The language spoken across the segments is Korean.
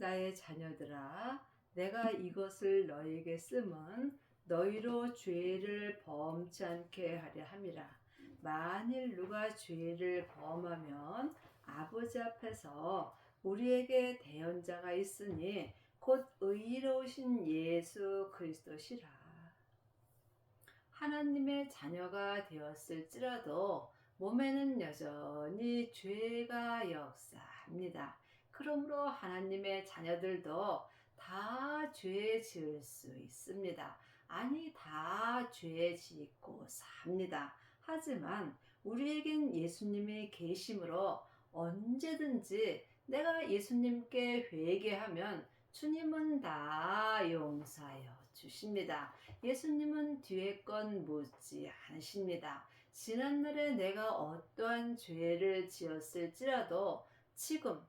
나의 자녀들아, 내가 이것을 너희에게 쓰면 너희로 죄를 범치 않게 하려 함이라. 만일 누가 죄를 범하면 아버지 앞에서 우리에게 대언자가 있으니 곧 의로우신 예수 그리스도시라. 하나님의 자녀가 되었을지라도 몸에는 여전히 죄가 역사합니다. 그러므로 하나님의 자녀들도 다 죄 지을 수 있습니다. 아니, 다 죄 짓고 삽니다. 하지만 우리에겐 예수님이 계심으로 언제든지 내가 예수님께 회개하면 주님은 다 용서하여 주십니다. 예수님은 뒤에 건 묻지 않으십니다. 지난날에 내가 어떠한 죄를 지었을지라도 지금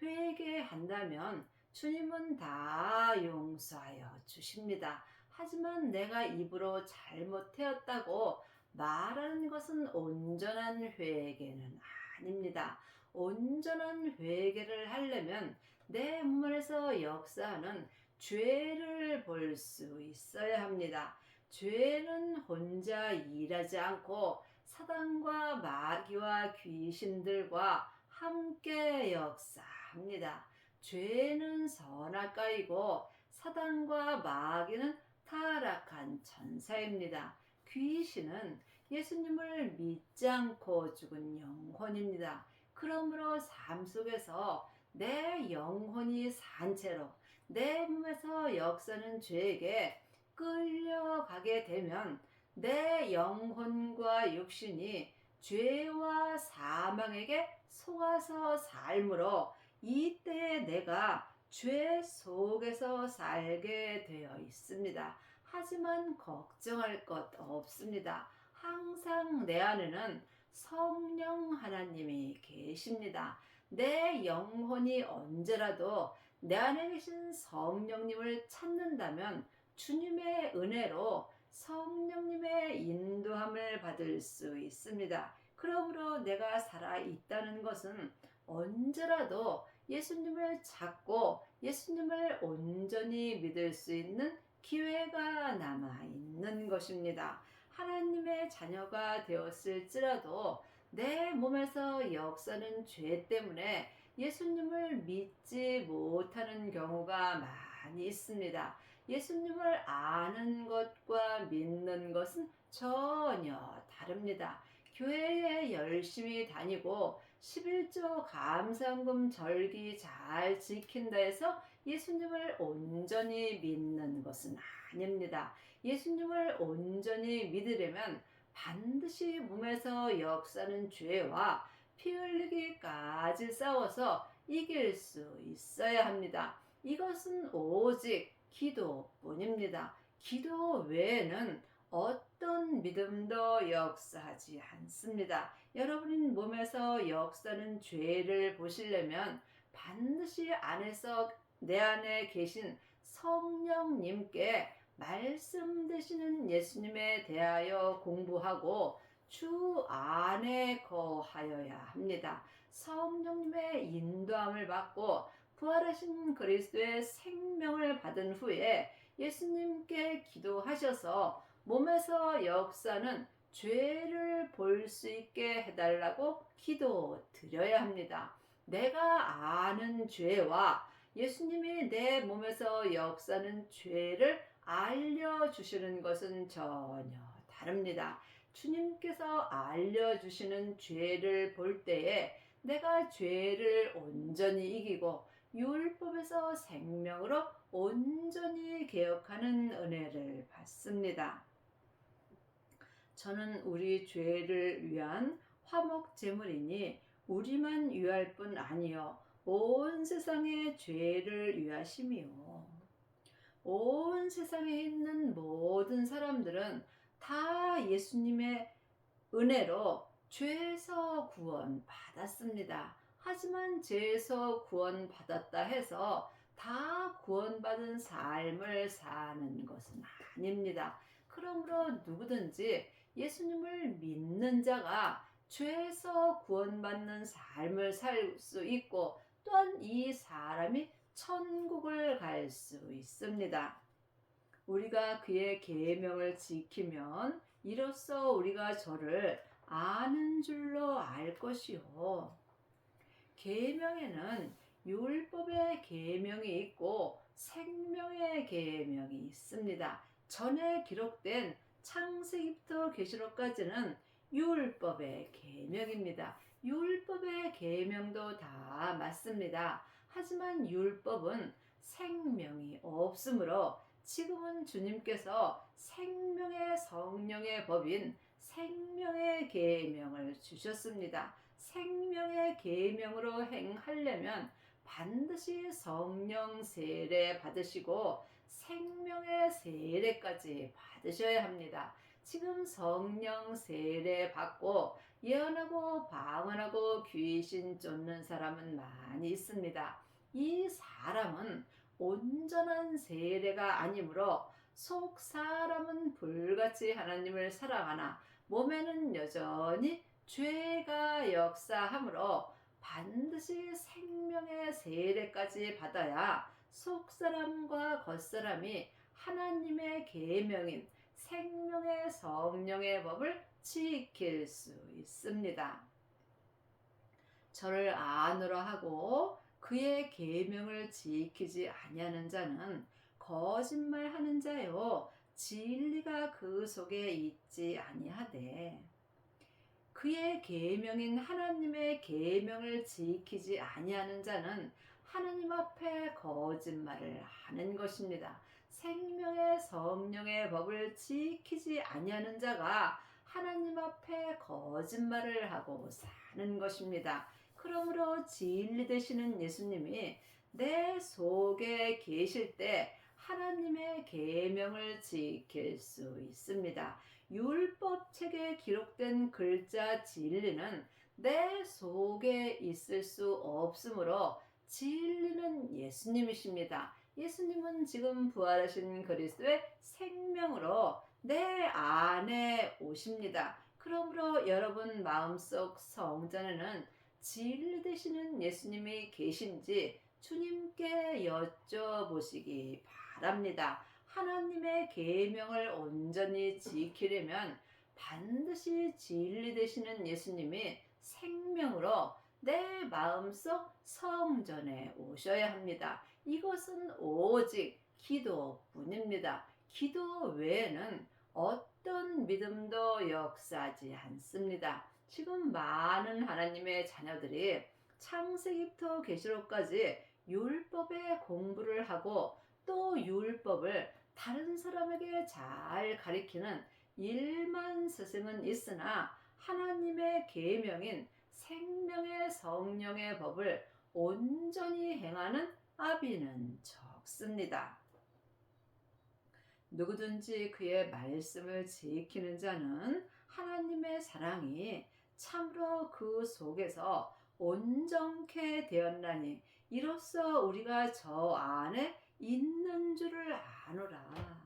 회개한다면 주님은 다 용서하여 주십니다. 하지만 내가 입으로 잘못되었다고 말하는 것은 온전한 회개는 아닙니다. 온전한 회개를 하려면 내 몸에서 역사하는 죄를 볼 수 있어야 합니다. 죄는 혼자 일하지 않고 사단과 마귀와 귀신들과 함께 역사합니다. 죄는 선악과이고 사단과 마귀는 타락한 천사입니다. 귀신은 예수님을 믿지 않고 죽은 영혼입니다. 그러므로 삶 속에서 내 영혼이 산 채로 내 몸에서 역사는 죄에게 끌려가게 되면 내 영혼과 육신이 죄와 사망에게 속아서 삶으로 이때에 내가 죄 속에서 살게 되어 있습니다. 하지만 걱정할 것 없습니다. 항상 내 안에는 성령 하나님이 계십니다. 내 영혼이 언제라도 내 안에 계신 성령님을 찾는다면 주님의 은혜로 성령님의 인도함을 받을 수 있습니다. 그러므로 내가 살아 있다는 것은 언제라도 예수님을 찾고 예수님을 온전히 믿을 수 있는 기회가 남아 있는 것입니다. 하나님의 자녀가 되었을지라도 내 몸에서 역사는 죄 때문에 예수님을 믿지 못하는 경우가 많이 있습니다. 예수님을 아는 것과 믿는 것은 전혀 다릅니다. 교회에 열심히 다니고 11조 감사금 절기 잘 지킨다 해서 예수님을 온전히 믿는 것은 아닙니다. 예수님을 온전히 믿으려면 반드시 몸에서 역사는 죄와 피 흘리기까지 싸워서 이길 수 있어야 합니다. 이것은 오직 기도뿐입니다. 기도 외에는 어떤 믿음도 역사하지 않습니다. 여러분이 몸에서 역사는 죄를 보시려면 반드시 안에서 내 안에 계신 성령님께 말씀 되시는 예수님에 대하여 공부하고 주 안에 거하여야 합니다. 성령님의 인도함을 받고 부활하신 그리스도의 생명을 받은 후에 예수님께 기도하셔서 몸에서 역사는 죄를 볼 수 있게 해달라고 기도드려야 합니다. 내가 아는 죄와 예수님이 내 몸에서 역사는 죄를 알려주시는 것은 전혀 다릅니다. 주님께서 알려주시는 죄를 볼 때에 내가 죄를 온전히 이기고 율법에서 생명으로 온전히 개혁하는 은혜를 받습니다. 저는 우리 죄를 위한 화목 제물이니 우리만 위할 뿐 아니요 온 세상의 죄를 위하심이요. 온 세상에 있는 모든 사람들은 다 예수님의 은혜로 죄에서 구원 받았습니다. 하지만 죄에서 구원 받았다 해서 다 구원받은 삶을 사는 것은 아닙니다. 그러므로 누구든지 예수님을 믿는 자가 죄에서 구원받는 삶을 살 수 있고 또한 이 사람이 천국을 갈 수 있습니다. 우리가 그의 계명을 지키면 이로써 우리가 저를 아는 줄로 알 것이요. 계명에는 율법의 계명이 있고 생명의 계명이 있습니다. 전에 기록된 창세기부터 계시록까지는 율법의 계명입니다. 율법의 계명도 다 맞습니다. 하지만 율법은 생명이 없으므로 지금은 주님께서 생명의 성령의 법인 생명의 계명을 주셨습니다. 생명의 계명으로 행하려면 반드시 성령 세례 받으시고 생명의 세례까지 받으셔야 합니다. 지금 성령 세례 받고 예언하고 방언하고 귀신 쫓는 사람은 많이 있습니다. 이 사람은 온전한 세례가 아니므로 속 사람은 불같이 하나님을 사랑하나 몸에는 여전히 죄가 역사하므로 반드시 생명의 세례까지 받아야 속사람과 겉사람이 하나님의 계명인 생명의 성령의 법을 지킬 수 있습니다. 저를 아노라 하고 그의 계명을 지키지 아니하는 자는 거짓말하는 자요 진리가 그 속에 있지 아니하되 그의 계명인 하나님의 계명을 지키지 아니하는 자는 하나님 앞에 거짓말을 하는 것입니다. 생명의 성령의 법을 지키지 아니하는 자가 하나님 앞에 거짓말을 하고 사는 것입니다. 그러므로 진리 되시는 예수님이 내 속에 계실 때 하나님의 계명을 지킬 수 있습니다. 율법책에 기록된 글자 진리는 내 속에 있을 수 없으므로 진리는 예수님이십니다. 예수님은 지금 부활하신 그리스도의 생명으로 내 안에 오십니다. 그러므로 여러분 마음속 성전에는 진리 되시는 예수님이 계신지 주님께 여쭤보시기 바랍니다. 하나님의 계명을 온전히 지키려면 반드시 진리 되시는 예수님이 생명으로 내 마음속 성전에 오셔야 합니다. 이것은 오직 기도뿐입니다. 기도 외에는 어떤 믿음도 역사하지 않습니다. 지금 많은 하나님의 자녀들이 창세기부터 계시록까지 율법의 공부를 하고 또 율법을 다른 사람에게 잘 가리키는 일만 스승은 있으나 하나님의 계명인 생명의 성령의 법을 온전히 행하는 아비는 적습니다. 누구든지 그의 말씀을 지키는 자는 하나님의 사랑이 참으로 그 속에서 온전케 되었나니 이로써 우리가 저 안에 있는 줄을 아노라.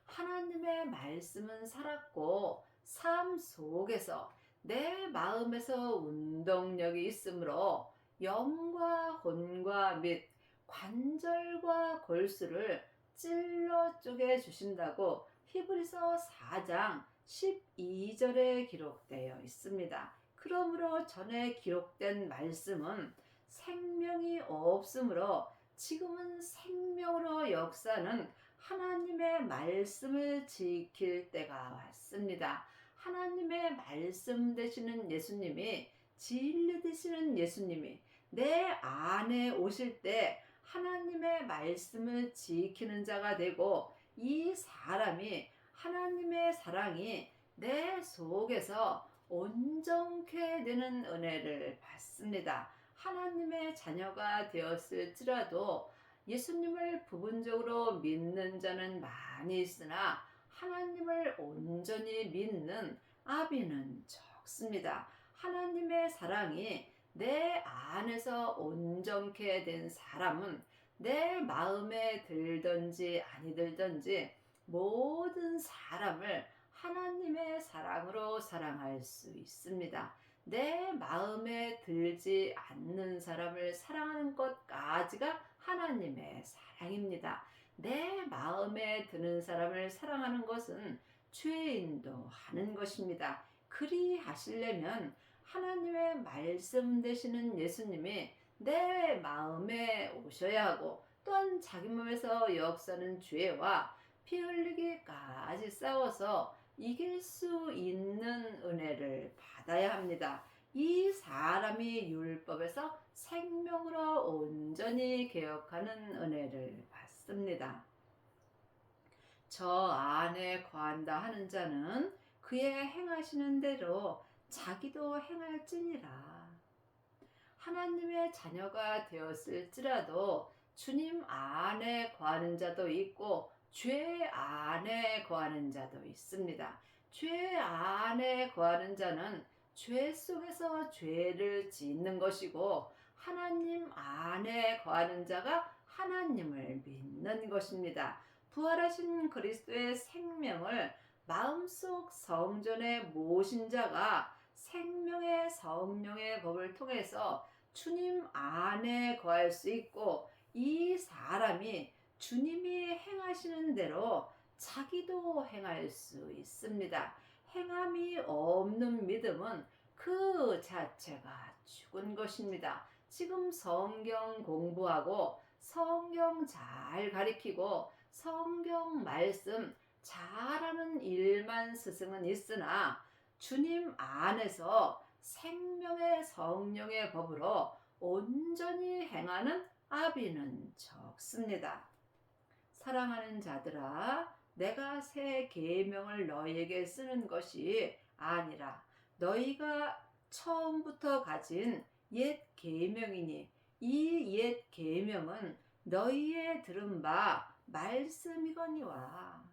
하나님의 말씀은 살았고 삶 속에서 내 마음에서 운동력이 있으므로 영과 혼과 및 관절과 골수를 찔러 쪼개 주신다고 히브리서 4장 12절에 기록되어 있습니다. 그러므로 전에 기록된 말씀은 생명이 없으므로 지금은 생명으로 역사는 하나님의 말씀을 지킬 때가 왔습니다. 하나님의 말씀 되시는 예수님이 진리 되시는 예수님이 내 안에 오실 때 하나님의 말씀을 지키는 자가 되고 이 사람이 하나님의 사랑이 내 속에서 온전케 되는 은혜를 받습니다. 하나님의 자녀가 되었을지라도 예수님을 부분적으로 믿는 자는 많이 있으나 하나님을 온전히 믿는 아비는 적습니다. 하나님의 사랑이 내 안에서 온전케 된 사람은 내 마음에 들든지 아니 들든지 모든 사람을 하나님의 사랑으로 사랑할 수 있습니다. 내 마음에 들지 않는 사람을 사랑하는 것까지가 하나님의 사랑입니다. 내 마음에 드는 사람을 사랑하는 것은 죄인도 하는 것입니다. 그리 하시려면 하나님의 말씀 되시는 예수님이 내 마음에 오셔야 하고, 또한 자기 몸에서 역사는 죄와 피 흘리기까지 싸워서 이길 수 있는 은혜를 받아야 합니다. 이 사람이 율법에서 생명으로 온전히 개혁하는 은혜를 받습니다. 저 안에 거한다 하는 자는 그의 행하시는 대로 자기도 행할지니라. 하나님의 자녀가 되었을지라도 주님 안에 거하는 자도 있고 죄 안에 거하는 자도 있습니다. 죄 안에 거하는 자는 죄 속에서 죄를 짓는 것이고, 하나님 안에 거하는 자가 하나님을 믿는 것입니다. 부활하신 그리스도의 생명을 마음속 성전에 모신 자가 생명의 성령의 법을 통해서 주님 안에 거할 수 있고, 이 사람이 주님이 행하시는 대로 자기도 행할 수 있습니다. 행함이 없는 믿음은 그 자체가 죽은 것입니다. 지금 성경 공부하고 성경 잘 가리키고 성경 말씀 잘하는 일만 스승은 있으나 주님 안에서 생명의 성령의 법으로 온전히 행하는 아비는 적습니다. 사랑하는 자들아, 내가 새 계명을 너희에게 쓰는 것이 아니라 너희가 처음부터 가진 옛 계명이니, 이 옛 계명은 너희의 들은 바 말씀이거니와.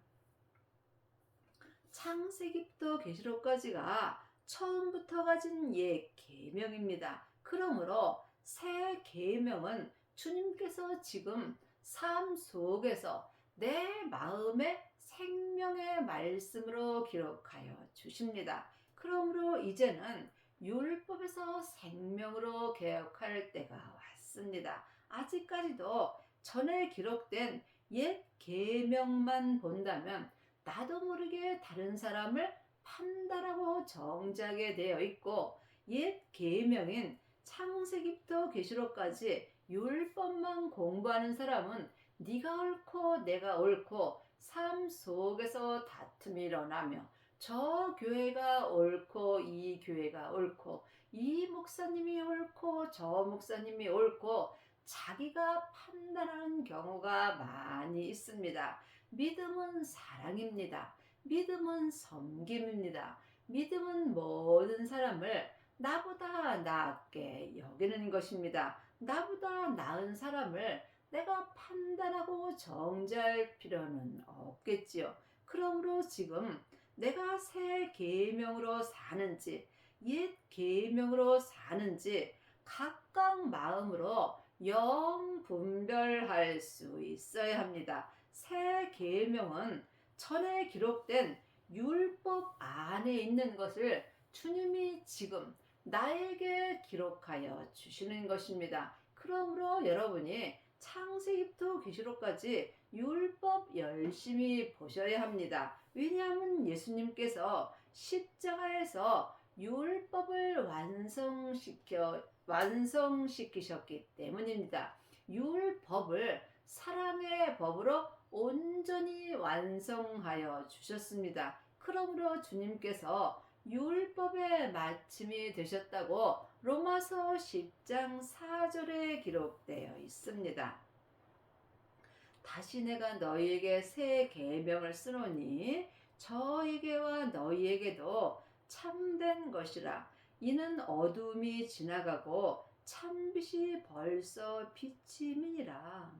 창세기부터 계시록까지가 처음부터 가진 옛 계명입니다. 그러므로 새 계명은 주님께서 지금 삶 속에서 내 마음에 생명의 말씀으로 기록하여 주십니다. 그러므로 이제는 율법에서 생명으로 개혁할 때가 왔습니다. 아직까지도 전에 기록된 옛 계명만 본다면 나도 모르게 다른 사람을 판단하고 정죄하게 되어 있고, 옛 계명인 창세기부터 계시록까지 율법만 공부하는 사람은 네가 옳고 내가 옳고 삶 속에서 다툼이 일어나며 저 교회가 옳고 이 교회가 옳고 이 목사님이 옳고 저 목사님이 옳고 자기가 판단하는 경우가 많이 있습니다. 믿음은 사랑입니다. 믿음은 섬김입니다. 믿음은 모든 사람을 나보다 낫게 여기는 것입니다. 나보다 나은 사람을 내가 판단하고 정죄할 필요는 없겠지요. 그러므로 지금 내가 새 계명으로 사는지 옛 계명으로 사는지 각각 마음으로 영 분별할 수 있어야 합니다. 새 계명은 전에 기록된 율법 안에 있는 것을 주님이 지금 나에게 기록하여 주시는 것입니다. 그러므로 여러분이 창세기부터 계시록까지 율법 열심히 보셔야 합니다. 왜냐하면 예수님께서 십자가에서 율법을 완성시키셨기 때문입니다. 율법을 사랑의 법으로 온전히 완성하여 주셨습니다. 그러므로 주님께서 율법의 마침이 되셨다고 로마서 10장 4절에 기록되어 있습니다. 다시 내가 너희에게 새 계명을 쓰노니 저에게와 너희에게도 참된 것이라. 이는 어둠이 지나가고 참빛이 벌써 비침이니라.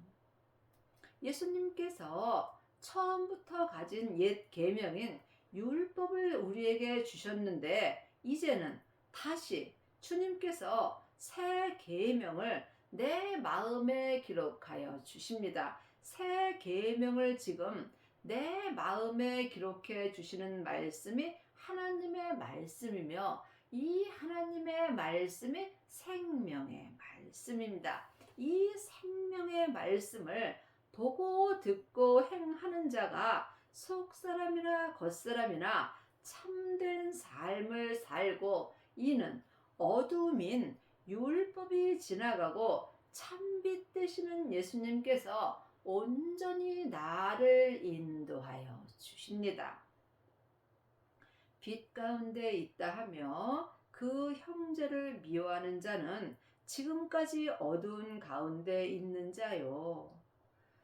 예수님께서 처음부터 가진 옛 계명인 율법을 우리에게 주셨는데, 이제는 다시 주님께서 새 계명을 내 마음에 기록하여 주십니다. 새 계명을 지금 내 마음에 기록해 주시는 말씀이 하나님의 말씀이며, 이 하나님의 말씀이 생명의 말씀입니다. 이 생명의 말씀을 보고 듣고 행하는 자가 속사람이나 겉사람이나 참된 삶을 살고, 이는 어둠인 율법이 지나가고 참빛 되시는 예수님께서 온전히 나를 인도하여 주십니다. 빛 가운데 있다 하며 그 형제를 미워하는 자는 지금까지 어두운 가운데 있는 자요.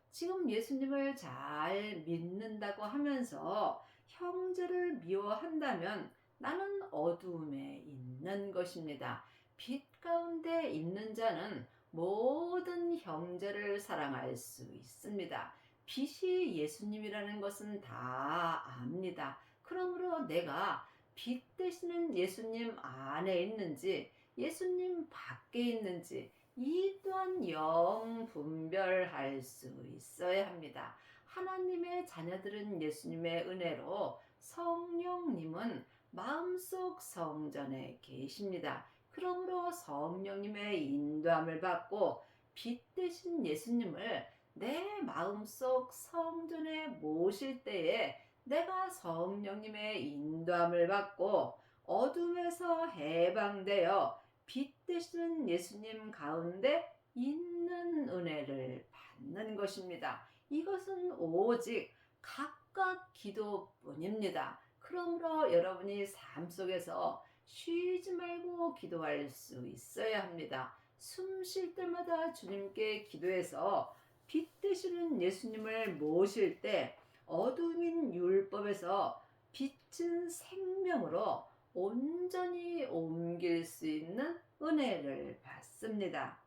지금 예수님을 잘 믿는다고 하면서 형제를 미워한다면 나는 어두움에 있는 것입니다. 빛 가운데 있는 자는 모든 형제를 사랑할 수 있습니다. 빛이 예수님이라는 것은 다 압니다. 그러므로 내가 빛 되시는 예수님 안에 있는지 예수님 밖에 있는지 이 또한 영 분별할 수 있어야 합니다. 하나님의 자녀들은 예수님의 은혜로 성령님은 마음속 성전에 계십니다. 그러므로 성령님의 인도함을 받고 빛 되신 예수님을 내 마음속 성전에 모실 때에 내가 성령님의 인도함을 받고 어둠에서 해방되어 빛 되시는 예수님 가운데 있는 은혜를 받는 것입니다. 이것은 오직 각각 기도뿐입니다. 그러므로 여러분이 삶 속에서 쉬지 말고 기도할 수 있어야 합니다. 숨 쉴 때마다 주님께 기도해서 빛 되시는 예수님을 모실 때 어둠인 율법에서 빛은 생명으로 온전히 옮길 수 있는 은혜를 받습니다.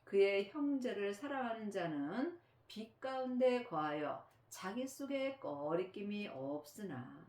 그의 형제를 사랑하는 자는 빛 가운데 거하여 자기 속에 꺼리낌이 없으나,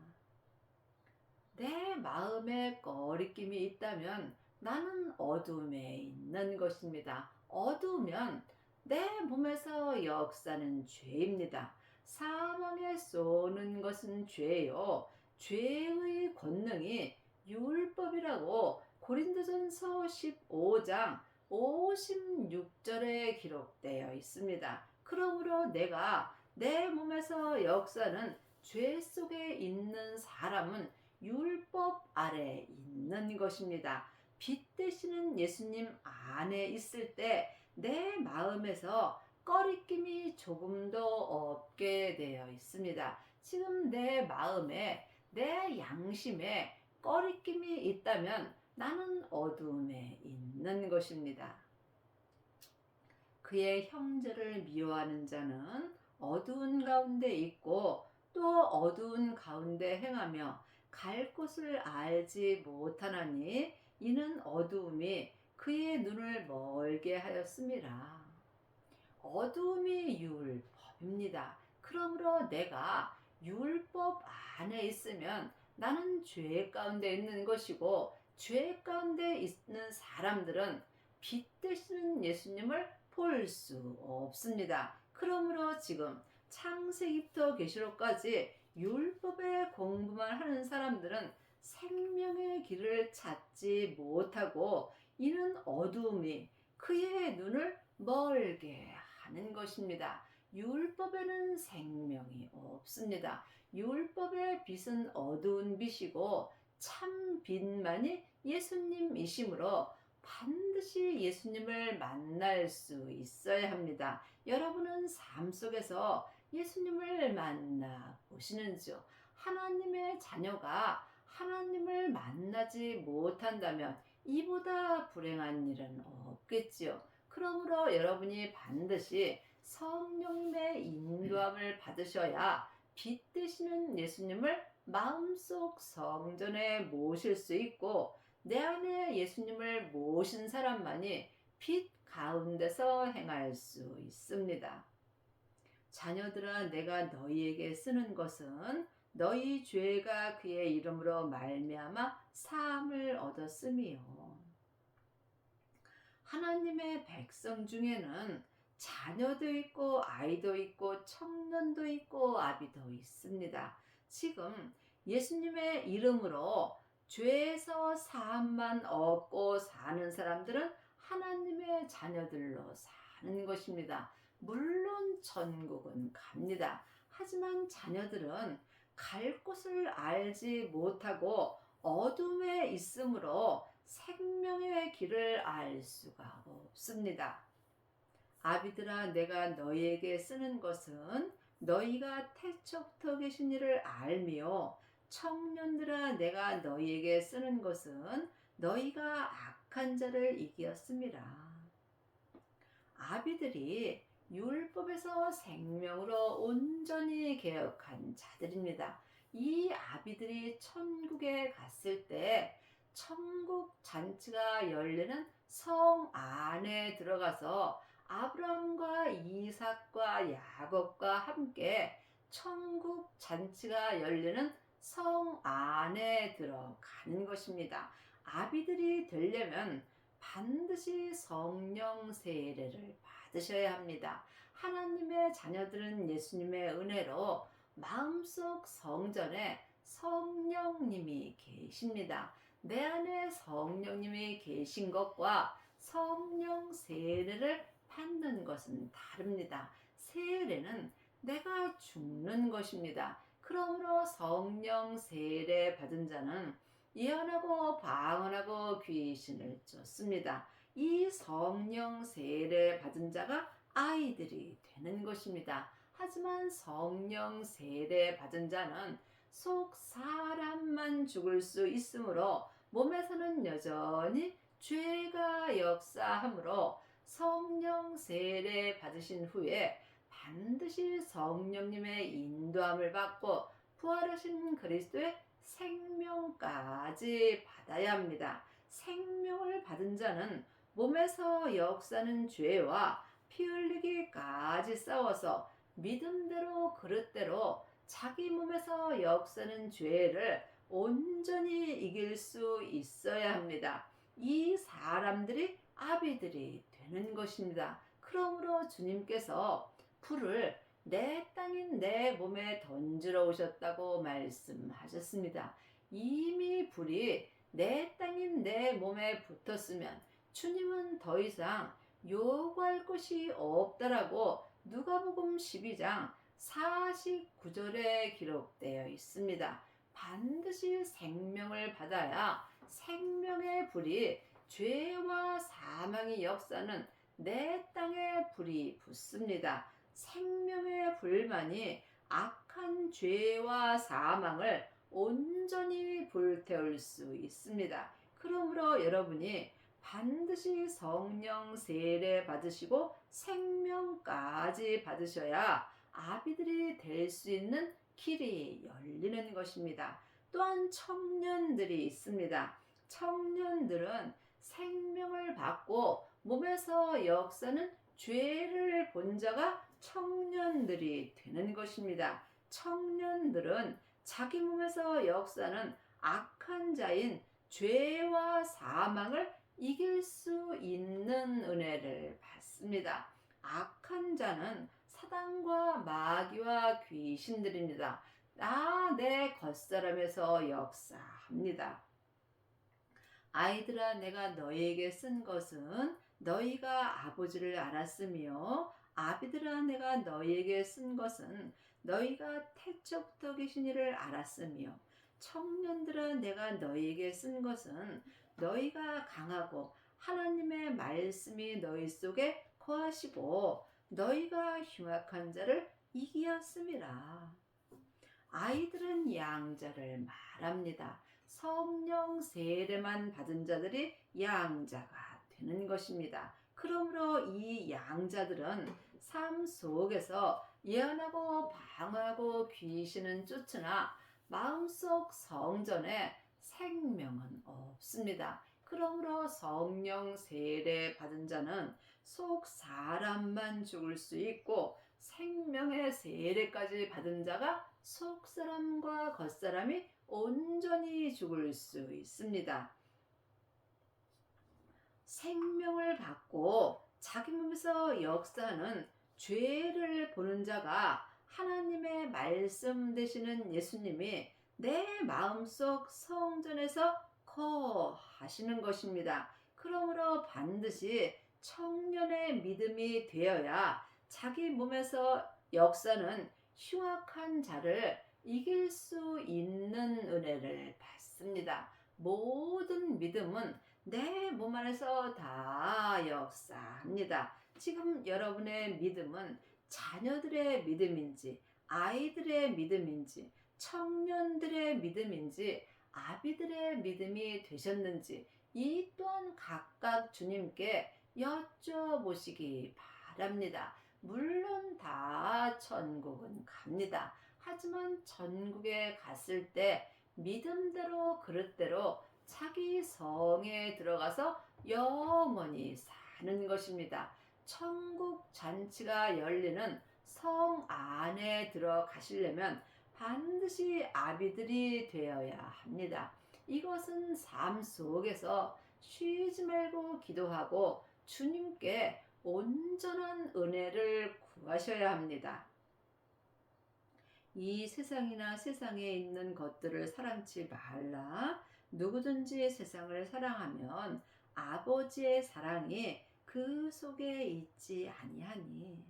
내 마음에 꺼리낌이 있다면 나는 어둠에 있는 것입니다. 어두우면 내 몸에서 역사는 죄입니다. 사망에 쏘는 것은 죄요, 죄의 권능이 율법이라고 고린도전서 15장 56절에 기록되어 있습니다. 그러므로 내가 내 몸에서 역사는 죄 속에 있는 사람은 율법 아래 있는 것입니다. 빛 되시는 예수님 안에 있을 때 내 마음에서 꺼리낌이 조금도 없게 되어 있습니다. 지금 내 마음에, 내 양심에 꺼리낌이 있다면 나는 어두움에 있는 것입니다. 그의 형제를 미워하는 자는 어두운 가운데 있고 또 어두운 가운데 행하며 갈 곳을 알지 못하나니 이는 어두움이 그의 눈을 멀게 하였습니다. 어두움이 율법입니다. 그러므로 내가 율법 안에 있으면 나는 죄 가운데 있는 것이고, 죄 가운데 있는 사람들은 빛 되시는 예수님을 볼 수 없습니다. 그러므로 지금 창세기부터 계시록까지 율법의 공부만 하는 사람들은 생명의 길을 찾지 못하고, 이는 어두움이 그의 눈을 멀게 하는 것입니다. 율법에는 생명이 없습니다. 율법의 빛은 어두운 빛이고 참 빛만이 예수님이시므로 반드시 예수님을 만날 수 있어야 합니다. 여러분은 삶 속에서 예수님을 만나 보시는지요? 하나님의 자녀가 하나님을 만나지 못한다면 이보다 불행한 일은 없겠지요. 그러므로 여러분이 반드시 성령님의 인도함을 받으셔야 빛 되시는 예수님을 마음속 성전에 모실 수 있고, 내 안에 예수님을 모신 사람만이 빛 가운데서 행할 수 있습니다. 자녀들아, 내가 너희에게 쓰는 것은 너희 죄가 그의 이름으로 말미암아 사함을 얻었음이요. 하나님의 백성 중에는 자녀도 있고 아이도 있고 청년도 있고 아비도 있습니다. 지금 예수님의 이름으로 죄에서 사함만 얻고 사는 사람들은 하나님의 자녀들로 사는 것입니다. 물론 천국은 갑니다. 하지만 자녀들은 갈 곳을 알지 못하고 어둠에 있으므로 생명의 길을 알 수가 없습니다. 아비들아, 내가 너희에게 쓰는 것은 너희가 태초부터 계신 이를 알며, 청년들아, 내가 너희에게 쓰는 것은 너희가 악한 자를 이기었음이라. 아비들이 율법에서 생명으로 온전히 개혁한 자들입니다. 이 아비들이 천국에 갔을 때 천국 잔치가 열리는 성 안에 들어가서 아브라함과 이삭과 야곱과 함께 천국 잔치가 열리는 성 안에 들어가는 것입니다. 아비들이 되려면 반드시 성령 세례를 받으셔야 합니다. 하나님의 자녀들은 예수님의 은혜로 마음속 성전에 성령님이 계십니다. 내 안에 성령님이 계신 것과 성령 세례를 받는 것은 다릅니다. 세례는 내가 죽는 것입니다. 그러므로 성령 세례 받은 자는 예언하고 방언하고 귀신을 쫓습니다. 이 성령 세례 받은 자가 아이들이 되는 것입니다. 하지만 성령 세례 받은 자는 속 사람만 죽을 수 있으므로 몸에서는 여전히 죄가 역사하므로 성령 세례 받으신 후에 반드시 성령님의 인도함을 받고 부활하신 그리스도의 생명까지 받아야 합니다. 생명을 받은 자는 몸에서 역사는 죄와 피 흘리기까지 싸워서 믿음대로 그릇대로 자기 몸에서 역사는 죄를 온전히 이길 수 있어야 합니다. 이 사람들이 아비들이 되는 것입니다. 그러므로 주님께서 불을 내 땅인 내 몸에 던지러 오셨다고 말씀하셨습니다. 이미 불이 내 땅인 내 몸에 붙었으면 주님은 더 이상 요구할 것이 없다라고 누가복음 12장 49절에 기록되어 있습니다. 반드시 생명을 받아야 생명의 불이 죄와 사망의 역사는 내 땅에 불이 붙습니다. 생명의 불만이 악한 죄와 사망을 온전히 불태울 수 있습니다. 그러므로 여러분이 반드시 성령 세례 받으시고 생명까지 받으셔야 아비들이 될 수 있는 길이 열리는 것입니다. 또한 청년들이 있습니다. 청년들은 생명을 받고 몸에서 역사는 죄를 본 자가 청년들이 되는 것입니다. 청년들은 자기 몸에서 역사는 악한 자인 죄와 사망을 이길 수 있는 은혜를 받습니다. 악한 자는 사단과 마귀와 귀신들입니다. 내 겉사람에서 역사합니다. 아이들아, 내가 너희에게 쓴 것은 너희가 아버지를 알았으며, 아비들아, 내가 너희에게 쓴 것은 너희가 태초부터 계신 이를 알았으며, 청년들아, 내가 너희에게 쓴 것은 너희가 강하고 하나님의 말씀이 너희 속에 거하시고 너희가 흉악한 자를 이기었음이라. 아이들은 양자를 말합니다. 성령 세례만 받은 자들이 양자가 되는 것입니다. 그러므로 이 양자들은 삶 속에서 예언하고 방언하고 귀신은 쫓으나 마음속 성전에 생명은 없습니다. 그러므로 성령 세례 받은 자는 속 사람만 죽을 수 있고, 생명의 세례까지 받은 자가 속 사람과 겉 사람이 온전히 죽을 수 있습니다. 생명을 받고 자기 몸에서 역사하는 죄를 보는 자가 하나님의 말씀 되시는 예수님이 내 마음속 성전에서 거하시는 것입니다. 그러므로 반드시 청년의 믿음이 되어야 자기 몸에서 역사는 흉악한 자를 이길 수 있는 은혜를 받습니다. 모든 믿음은 내 몸 안에서 다 역사합니다. 지금 여러분의 믿음은 자녀들의 믿음인지, 아이들의 믿음인지, 청년들의 믿음인지, 아비들의 믿음이 되셨는지, 이 또한 각각 주님께 여쭤보시기 바랍니다. 물론 다 천국은 갑니다. 하지만 천국에 갔을 때 믿음대로 그릇대로 자기 성에 들어가서 영원히 사는 것입니다. 천국 잔치가 열리는 성 안에 들어가시려면 반드시 아비들이 되어야 합니다. 이것은 삶 속에서 쉬지 말고 기도하고 주님께 온전한 은혜를 구하셔야 합니다. 이 세상이나 세상에 있는 것들을 사랑치 말라. 누구든지 세상을 사랑하면 아버지의 사랑이 그 속에 있지 아니하니.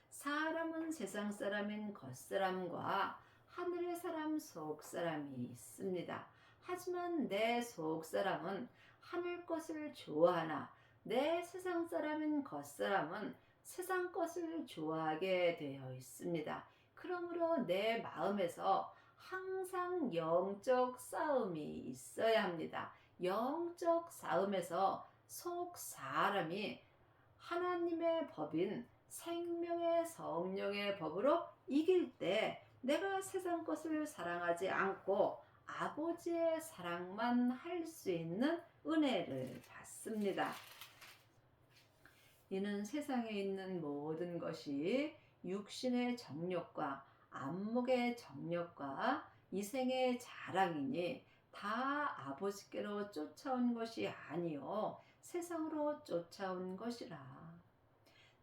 사람은 세상 사람인 겉사람과 하늘의 사람 속사람이 있습니다. 하지만 내 속사람은 하늘 것을 좋아하나 내 세상 사람인 겉사람은 세상 것을 좋아하게 되어 있습니다. 그러므로 내 마음에서 항상 영적 싸움이 있어야 합니다. 영적 싸움에서 속 사람이 하나님의 법인 생명의 성령의 법으로 이길 때 내가 세상 것을 사랑하지 않고 아버지의 사랑만 할 수 있는 은혜를 받습니다. 이는 세상에 있는 모든 것이 육신의 정욕과 안목의 정욕과 이생의 자랑이니 다 아버지께로 쫓아온 것이 아니요 세상으로 쫓아온 것이라.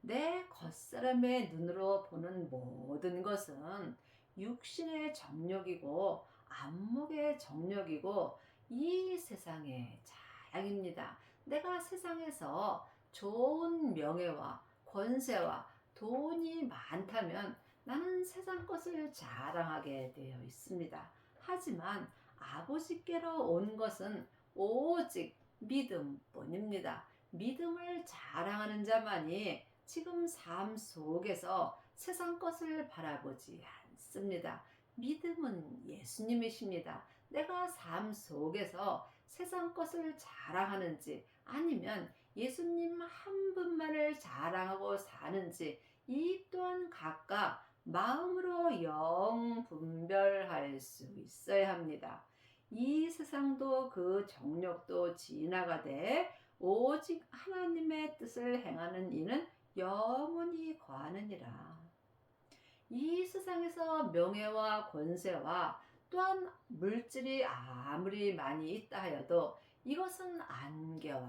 내 겉사람의 눈으로 보는 모든 것은 육신의 정욕이고 안목의 정욕이고 이 세상의 자랑입니다. 내가 세상에서 좋은 명예와 권세와 돈이 많다면 나는 세상 것을 자랑하게 되어 있습니다. 하지만 아버지께로 온 것은 오직 믿음뿐입니다. 믿음을 자랑하는 자만이 지금 삶 속에서 세상 것을 바라보지 않습니다. 믿음은 예수님이십니다. 내가 삶 속에서 세상 것을 자랑하는지 아니면 예수님 한 분만을 자랑하고 사는지 이 또한 각각 마음으로 영 분별할 수 있어야 합니다. 이 세상도 그 정욕도 지나가되 오직 하나님의 뜻을 행하는 이는 영원히 거하느니라. 이 세상에서 명예와 권세와 또한 물질이 아무리 많이 있다 하여도 이것은 안개와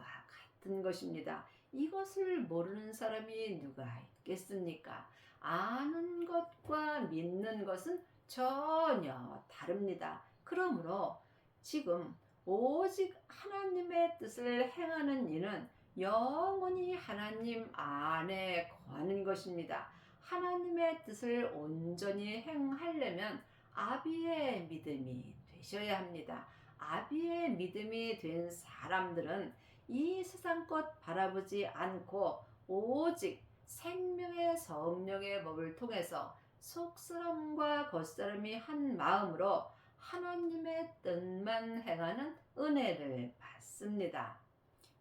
같은 것입니다. 이것을 모르는 사람이 누가 있겠습니까? 아는 것과 믿는 것은 전혀 다릅니다. 그러므로 지금 오직 하나님의 뜻을 행하는 이는 영원히 하나님 안에 거하는 것입니다. 하나님의 뜻을 온전히 행하려면 아비의 믿음이 되셔야 합니다. 아비의 믿음이 된 사람들은 이 세상 것 바라보지 않고 오직 생명의 성령의 법을 통해서 속사람과 겉사람이 한 마음으로 하나님의 뜻만 행하는 은혜를 받습니다.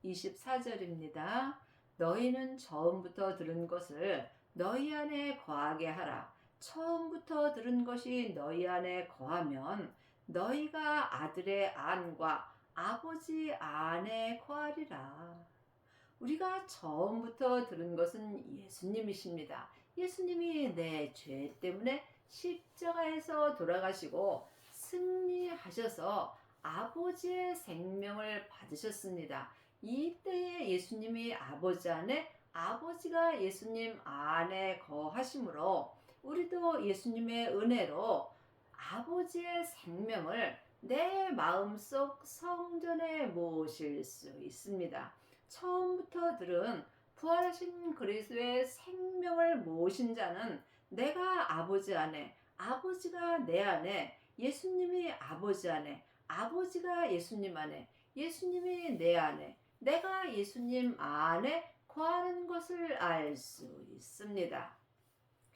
24절입니다. 너희는 처음부터 들은 것을 너희 안에 거하게 하라. 처음부터 들은 것이 너희 안에 거하면 너희가 아들의 안과 아버지 안에 거하리라. 우리가 처음부터 들은 것은 예수님이십니다. 예수님이 내 죄 때문에 십자가에서 돌아가시고 승리하셔서 아버지의 생명을 받으셨습니다. 이때에 예수님이 아버지 안에, 아버지가 예수님 안에 거하심으로 우리도 예수님의 은혜로 아버지의 생명을 내 마음속 성전에 모실 수 있습니다. 처음부터 들은 부활하신 그리스도의 생명을 모신 자는 내가 아버지 안에, 아버지가 내 안에, 예수님이 아버지 안에, 아버지가 예수님 안에, 예수님이 내 안에, 내가 예수님 안에 거하는 것을 알 수 있습니다.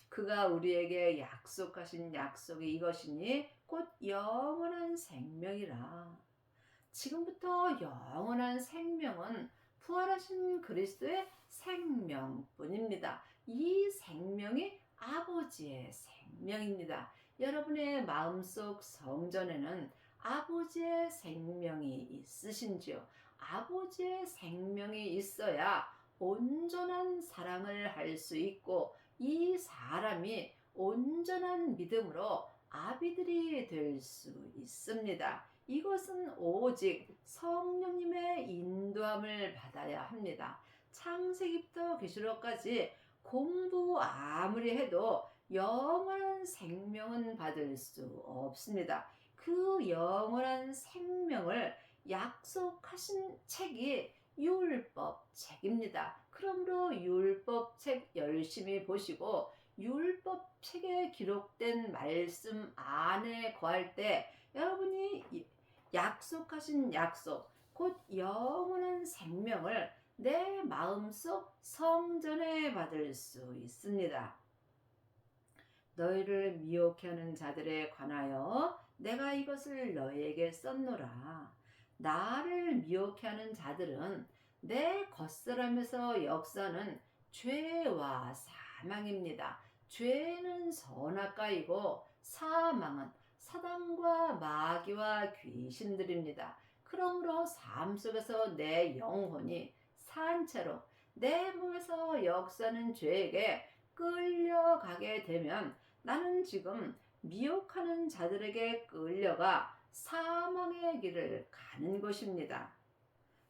그가 우리에게 약속하신 약속이 이것이니 곧 영원한 생명이라. 지금부터 영원한 생명은 부활하신 그리스도의 생명뿐입니다. 이 생명이 아버지의 생명입니다. 여러분의 마음속 성전에는 아버지의 생명이 있으신지요? 아버지의 생명이 있어야 온전한 사랑을 할 수 있고 이 사람이 온전한 믿음으로 아비들이 될 수 있습니다. 이것은 오직 성령님의 인도함을 받아야 합니다. 창세기부터 계시록까지 공부 아무리 해도 영원한 생명은 받을 수 없습니다. 그 영원한 생명을 약속하신 책이 율법책입니다. 그러므로 율법책 열심히 보시고 율법책에 기록된 말씀 안에 거할 때 여러분이 약속하신 약속, 곧 영원한 생명을 내 마음속 성전에 받을 수 있습니다. 너희를 미혹해 하는 자들에 관하여 내가 이것을 너희에게 썼노라. 나를 미혹해 하는 자들은 내 겉사람에서 역사는 죄와 사망입니다. 죄는 선악과이고 사망은 사단과 마귀와 귀신들입니다. 그러므로 삶 속에서 내 영혼이 산채로 내 몸에서 역사는 죄에게 끌려가게 되면 나는 지금 미혹하는 자들에게 끌려가 사망의 길을 가는 것입니다.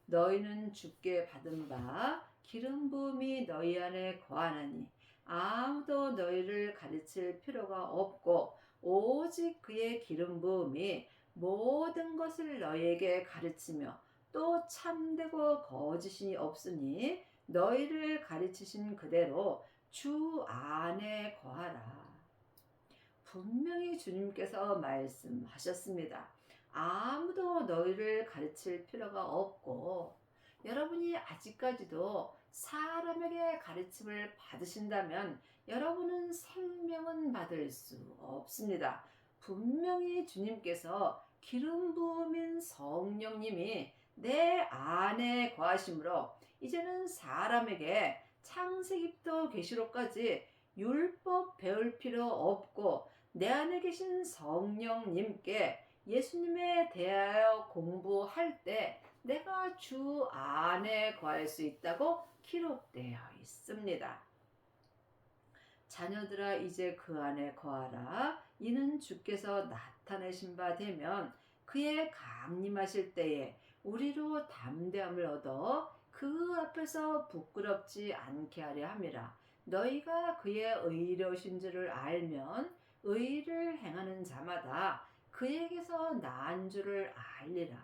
너희는 주께 받은 바 기름 부음이 너희 안에 거하나니 아무도 너희를 가르칠 필요가 없고 오직 그의 기름 부음이 모든 것을 너희에게 가르치며 또 참되고 거짓이 없으니 너희를 가르치신 그대로 주 안에 거하라. 분명히 주님께서 말씀하셨습니다. 아무도 너희를 가르칠 필요가 없고 여러분이 아직까지도 사람에게 가르침을 받으신다면 여러분은 생명은 받을 수 없습니다. 분명히 주님께서 기름 부음인 성령님이 내 안에 거하심으로 이제는 사람에게 창세기부터 계시록까지 율법 배울 필요 없고 내 안에 계신 성령님께 예수님에 대하여 공부할 때 내가 주 안에 거할 수 있다고 기록되어 있습니다. 자녀들아 이제 그 안에 거하라. 이는 주께서 나타내신 바 되면 그의 강림하실 때에 우리로 담대함을 얻어 그 앞에서 부끄럽지 않게 하려 함이라. 너희가 그의 의로우신 줄을 알면 의를 행하는 자마다 그에게서 난 줄을 알리라.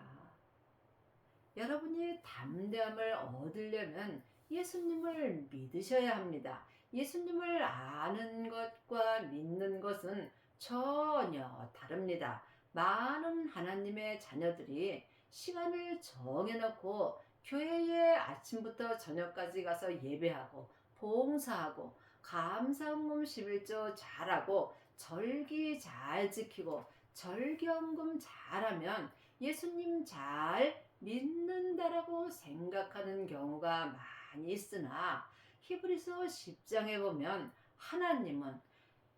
여러분이 담대함을 얻으려면 예수님을 믿으셔야 합니다. 예수님을 아는 것과 믿는 것은 전혀 다릅니다. 많은 하나님의 자녀들이 시간을 정해놓고 교회에 아침부터 저녁까지 가서 예배하고 봉사하고 감사헌금 11조 잘하고 절기 잘 지키고 절기헌금 잘하면 예수님 잘 믿는다라고 생각하는 경우가 많이 있으나 히브리서 10장에 보면 하나님은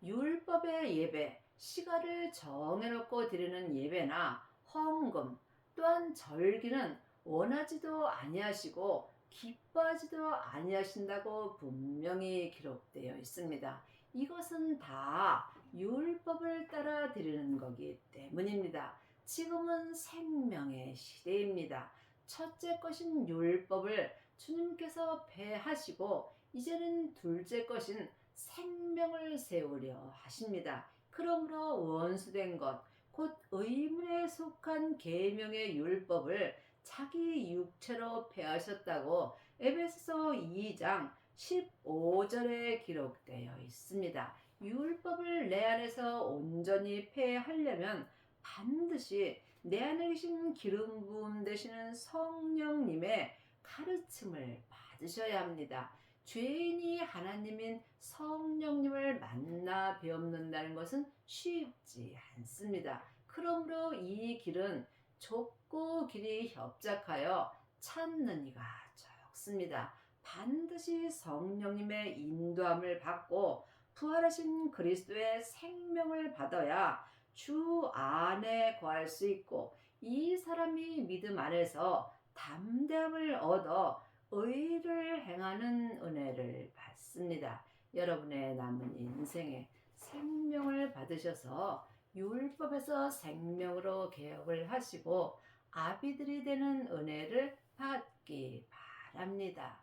율법의 예배, 시간을 정해놓고 드리는 예배나 헌금 또한 절기는 원하지도 아니하시고 기뻐하지도 아니하신다고 분명히 기록되어 있습니다. 이것은 다 율법을 따라 드리는 거기 때문입니다. 지금은 생명의 시대입니다. 첫째 것인 율법을 주님께서 폐하시고 이제는 둘째 것인 생명을 세우려 하십니다. 그러므로 원수된 것, 곧 의문에 속한 계명의 율법을 자기 육체로 폐하셨다고 에베소서 2장 15절에 기록되어 있습니다. 율법을 내 안에서 온전히 폐하려면 반드시 내 안에 계신 기름 부음 되시는 성령님의 가르침을 받으셔야 합니다. 죄인이 하나님인 성령님을 만나 배웁는다는 것은 쉽지 않습니다. 그러므로 이 길은 좁고 길이 협착하여 찾는 이가 적습니다. 반드시 성령님의 인도함을 받고 부활하신 그리스도의 생명을 받아야 주 안에 거할 수 있고, 이 사람이 믿음 안에서 담대함을 얻어 의를 행하는 은혜를 받습니다. 여러분의 남은 인생에 생명을 받으셔서 율법에서 생명으로 개혁을 하시고 아비들이 되는 은혜를 받기 바랍니다.